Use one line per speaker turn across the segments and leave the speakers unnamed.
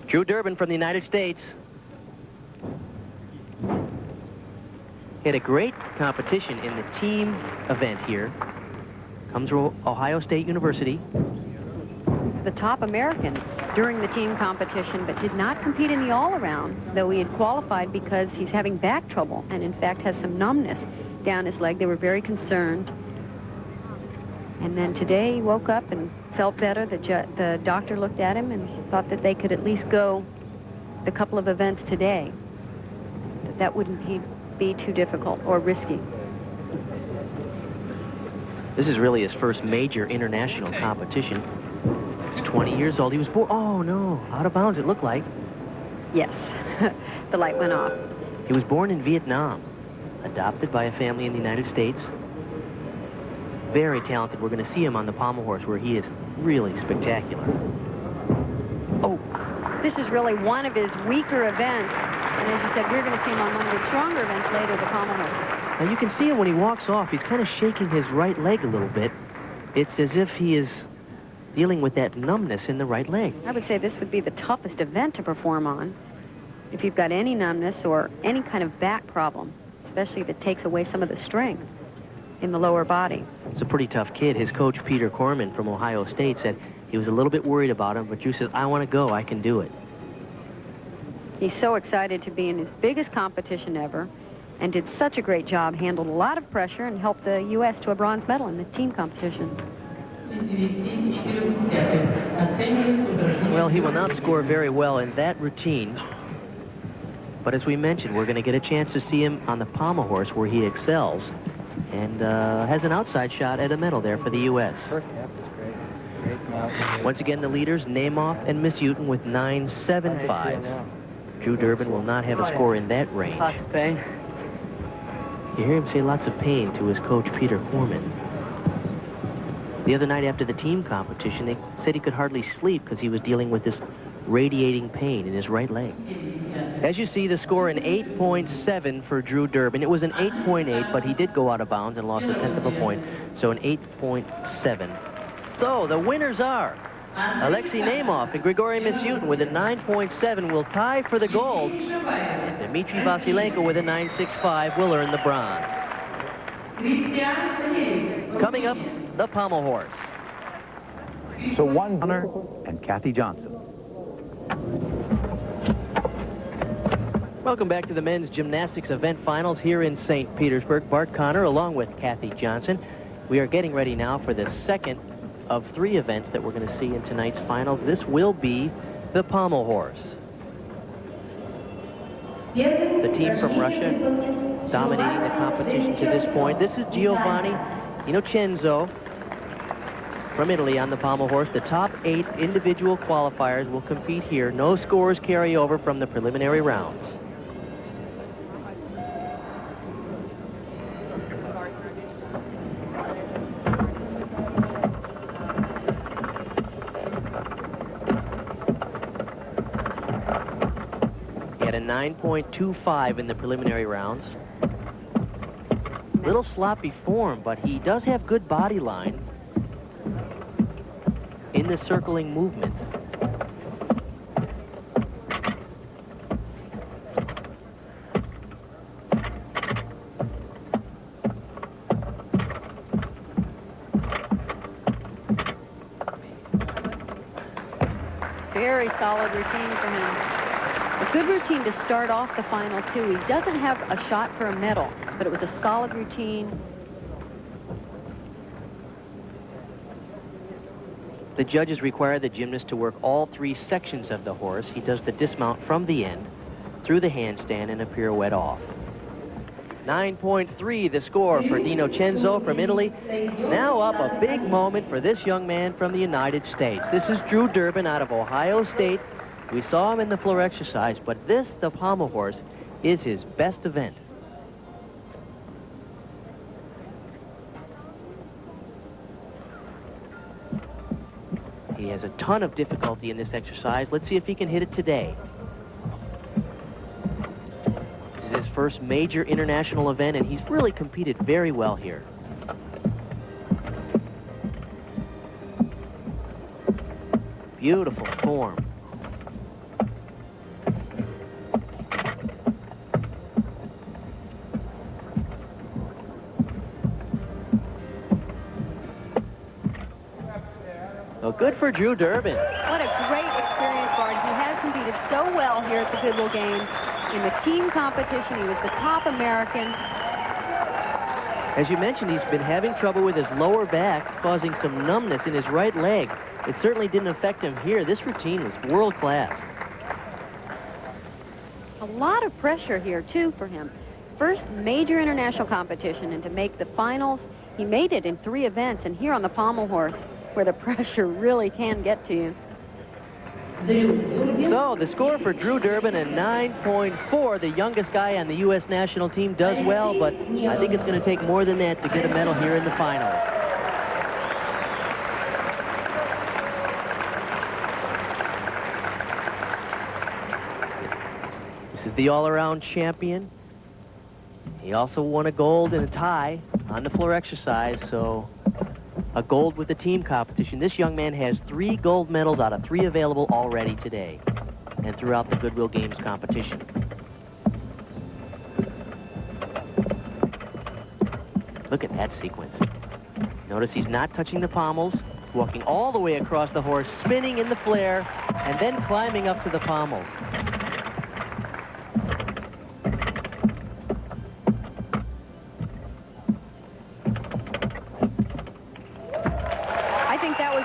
Drew Durbin from the United States. He had a great competition in the team event here. Comes from Ohio State University.
The top American during the team competition, but did not compete in the all-around, though he had qualified because he's having back trouble and in fact has some numbness down his leg. They were very concerned. And then today he woke up and felt better. The doctor looked at him and thought that they could at least go the couple of events today. That wouldn't be too difficult or risky.
This is really his first major international competition. He's 20 years old. He was born, oh no, out of bounds it looked like.
Yes, the light went off.
He was born in Vietnam, adopted by a family in the United States. Very talented. We're going to see him on the pommel horse where he is really spectacular. Oh.
This is really one of his weaker events. And as you said, we're going to see him on one of his stronger events later, the pommel horse.
Now you can see him when he walks off. He's kind of shaking his right leg a little bit. It's as if he is dealing with that numbness in the right leg.
I would say this would be the toughest event to perform on if you've got any numbness or any kind of back problem, especially if it takes away some of the strength in the lower body.
It's a pretty tough kid. His coach, Peter Corman from Ohio State, said he was a little bit worried about him, but Drew says, I want to go. I can do it.
He's so excited to be in his biggest competition ever and did such a great job, handled a lot of pressure, and helped the U.S. to a bronze medal in the team competition.
Well, he will not score very well in that routine. But as we mentioned, we're going to get a chance to see him on the pommel horse where he excels and has an outside shot at a medal there for the U.S.
First half was great.
Once again, the leaders, Namath and Miss Uten with 9.75. Drew Durbin will not have a score in that range.
Lots of pain.
You hear him say lots of pain to his coach, Peter Corman. The other night after the team competition, they said he could hardly sleep because he was dealing with this radiating pain in his right leg. As you see, the score an 8.7 for Drew Durbin. It was an 8.8, but he did go out of bounds and lost a tenth of a point, so an 8.7. So the winners are Alexei Namath and Grigory Misyutin with a 9.7 will tie for the gold, and Dmitry Vasilenko with a 9.65 will earn the bronze. Coming up, the pommel horse.
So one Hunter and Kathy Johnson.
Welcome back to the men's gymnastics event finals here in St. Petersburg. Bart Connor along with Kathy Johnson. We are getting ready now for the second of 3 events that we're going to see in tonight's finals. This will be the pommel horse. The team from Russia dominating the competition to this point. This is Giovanni Innocenzo from Italy on the pommel horse. The top 8 individual qualifiers will compete here. No scores carry over from the preliminary rounds. He had a 9.25 in the preliminary rounds. Little sloppy form, but he does have good body line in the circling movements.
Very solid routine for him. A good routine to start off the finals, too. He doesn't have a shot for a medal, but it was a solid routine.
The judges require the gymnast to work all 3 sections of the horse. He does the dismount from the end, through the handstand, and a pirouette off. 9.3 the score for Innocenzo from Italy. Now up a big moment for this young man from the United States. This is Drew Durbin out of Ohio State. We saw him in the floor exercise, but this, the pommel horse, is his best event. He has a ton of difficulty in this exercise. Let's see if he can hit it today. This is his first major international event, and he's really competed very well here. Beautiful form. good for Drew Durbin.
What a great experience for him. He has competed so well here at the Goodwill Games. In the team competition, he was the top American.
As you mentioned, he's been having trouble with his lower back, causing some numbness in his right leg. It certainly didn't affect him here. This routine was world class.
A lot of pressure here, too, for him. First major international competition, and to make the finals, he made it in 3 events, and here on the pommel horse, where the pressure really can get to you.
So the score for Drew Durbin, a 9.4. The youngest guy on the U.S. national team does well, but I think it's going to take more than that to get a medal here in the finals. This is the all-around champion. He also won a gold and a tie on the floor exercise, so a gold with the team competition. This young man has 3 gold medals out of 3 available already today and throughout the Goodwill Games competition. Look at that sequence. Notice he's not touching the pommels, walking all the way across the horse, spinning in the flare, and then climbing up to the pommels.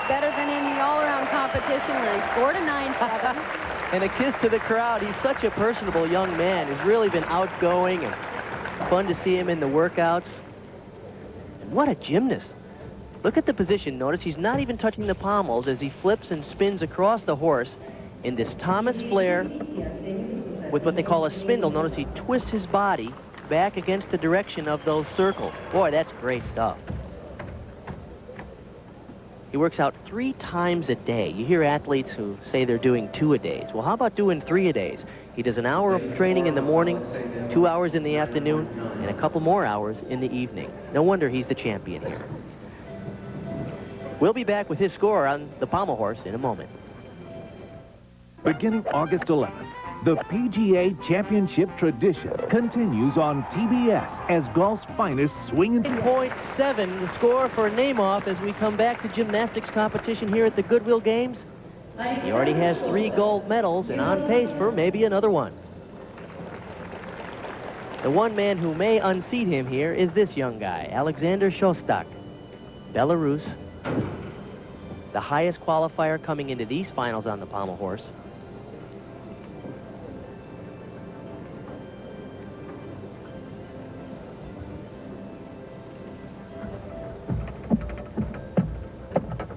Better than in the all-around competition where he scored a 9.7.
And a kiss to the crowd. He's such a personable young man. He's really been outgoing and fun to see him in the workouts. And what a gymnast. Look at the position. Notice he's not even touching the pommels as he flips and spins across the horse in this Thomas flare with what they call a spindle. Notice he twists his body back against the direction of those circles. Boy, that's great stuff. He works out 3 times a day. You hear athletes who say they're doing 2 a days. Well, how about doing 3 a days? He does an hour of training in the morning, 2 hours in the afternoon, and a couple more hours in the evening. No wonder he's the champion here. We'll be back with his score on the pommel horse in a moment.
Beginning August 11th, the PGA Championship tradition continues on TBS as golf's finest swing.
9.7, the score for Namath as we come back to gymnastics competition here at the Goodwill Games. He already has 3 gold medals and on pace for maybe another one. The one man who may unseat him here is this young guy, Alexander Shostak, Belarus. The highest qualifier coming into these finals on the pommel horse.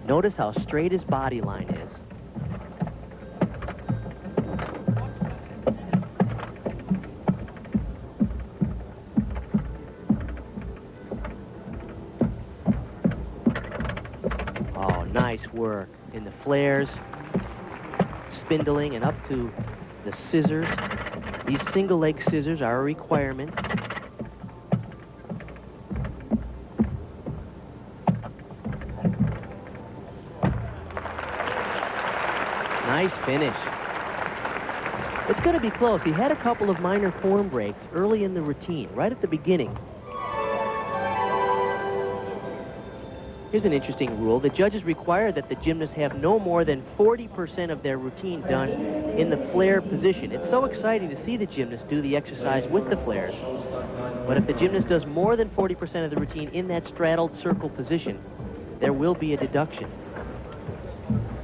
Notice how straight his body line is. Oh, nice work in the flares, spindling, and up to the scissors. These single leg scissors are a requirement. Nice finish. It's going to be close. He had a couple of minor form breaks early in the routine, right at the beginning. Here's an interesting rule. The judges require that the gymnasts have no more than 40% of their routine done in the flare position. It's so exciting to see the gymnast do the exercise with the flares. But if the gymnast does more than 40% of the routine in that straddled circle position, there will be a deduction.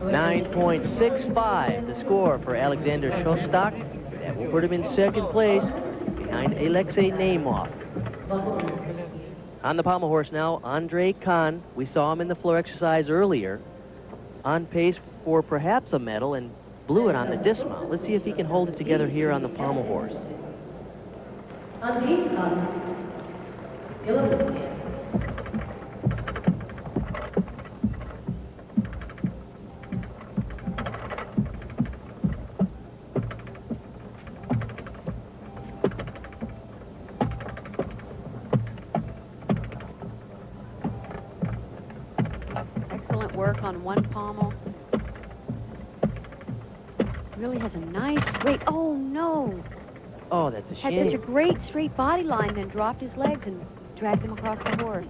9.65, the score for Alexander Shostak. That will put him in 2nd place behind Alexei Namath. On the pommel horse now, Andre Kahn. We saw him in the floor exercise earlier. On pace for perhaps a medal and blew it on the dismount. Let's see if he can hold it together here on the pommel horse.
Work on one pommel. Really has a nice straight. Oh no!
Oh, that's a shame.
Had such a great straight body line, then dropped his legs and dragged him across the horse.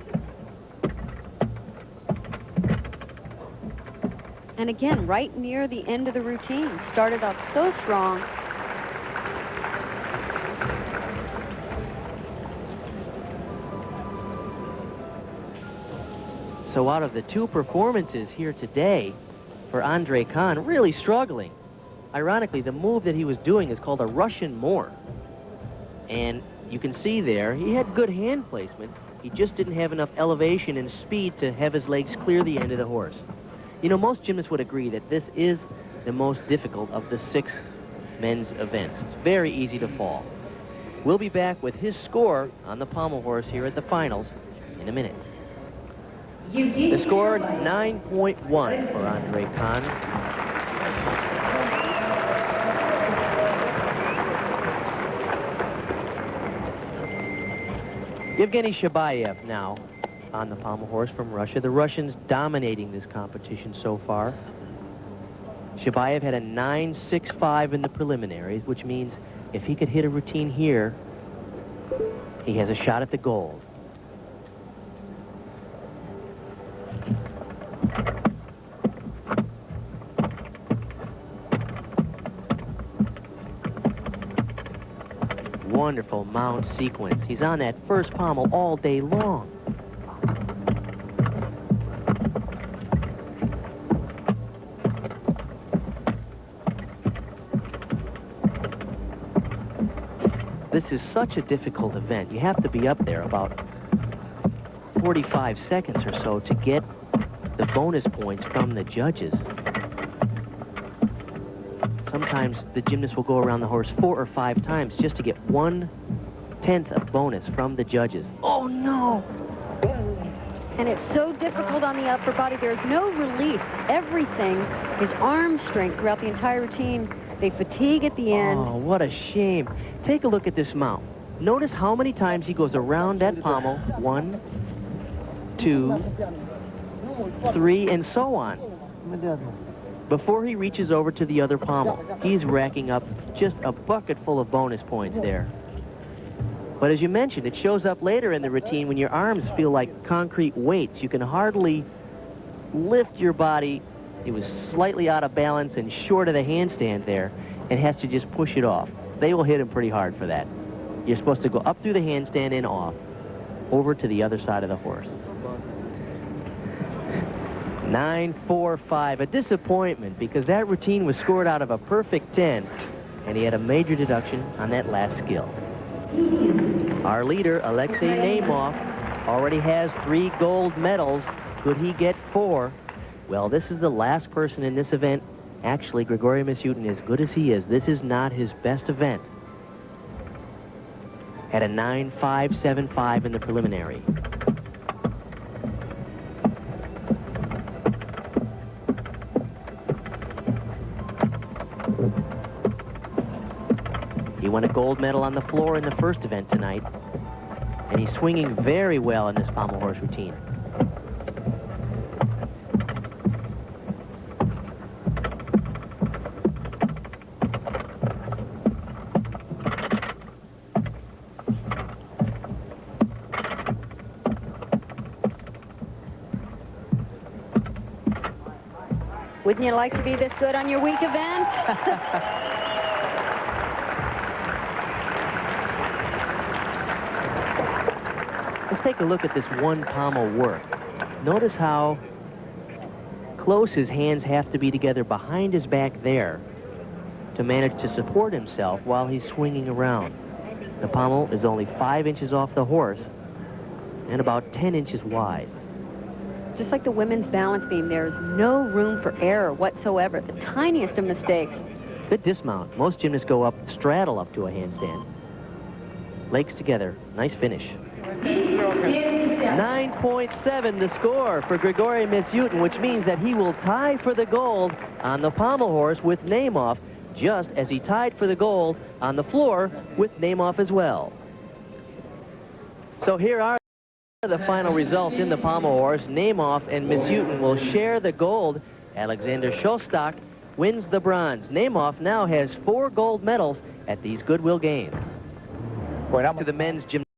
And again, right near the end of the routine. Started off so strong.
So out of the two performances here today for Andre Kahn, really struggling. Ironically, the move that he was doing is called a Russian Moor. And you can see there, he had good hand placement. He just didn't have enough elevation and speed to have his legs clear the end of the horse. You know, most gymnasts would agree that this is the most difficult of the 6 men's events. It's very easy to fall. We'll be back with his score on the pommel horse here at the finals in a minute. The score, 9.1 for Andre Kahn. Yevgeny Shabayev now on the pommel horse from Russia. The Russians dominating this competition so far. Shabayev had a 9.65 in the preliminaries, which means if he could hit a routine here, he has a shot at the gold. Wonderful mount sequence. He's on that first pommel all day long. This is such a difficult event. You have to be up there about 45 seconds or so to get the bonus points from the judges. Sometimes the gymnast will go around the horse 4 or 5 times just to get 1/10 of bonus from the judges. Oh, no!
And it's so difficult on the upper body. There's no relief. Everything is arm strength throughout the entire routine. They fatigue at the end.
Oh, what a shame. Take a look at this mount. Notice how many times he goes around that pommel. 1, 2, 3, and so on. Before he reaches over to the other pommel, he's racking up just a bucket full of bonus points there. But as you mentioned, it shows up later in the routine when your arms feel like concrete weights. You can hardly lift your body. It was slightly out of balance and short of the handstand there, and has to just push it off. They will hit him pretty hard for that. You're supposed to go up through the handstand and off, over to the other side of the horse. 9.45, a disappointment because that routine was scored out of a perfect 10, and he had a major deduction on that last skill. Our leader, Alexei Nemov, already has 3 gold medals. Could he get 4? Well, this is the last person in this event. Actually, Grigory Misyutin, as good as he is, this is not his best event. Had a 9.575 in the preliminary. He won a gold medal on the floor in the first event tonight, and he's swinging very well in this pommel horse routine.
Wouldn't you like to be this good on your week event?
Let's take a look at this one pommel work. Notice how close his hands have to be together behind his back there to manage to support himself while he's swinging around. The pommel is only 5 inches off the horse and about 10 inches wide.
Just like the women's balance beam, there's no room for error whatsoever. The tiniest of mistakes.
Good dismount. Most gymnasts go up, straddle up to a handstand. Legs together. Nice finish. 9.7 the score for Grigory Misyutin, which means that he will tie for the gold on the pommel horse with Nemov, just as he tied for the gold on the floor with Nemov as well. So here are the final results in the pommel horse. Nemov and Misyutin will share the gold. Alexander Shostak wins the bronze. Nemov now has 4 gold medals at these Goodwill Games. To the men's gymnastics.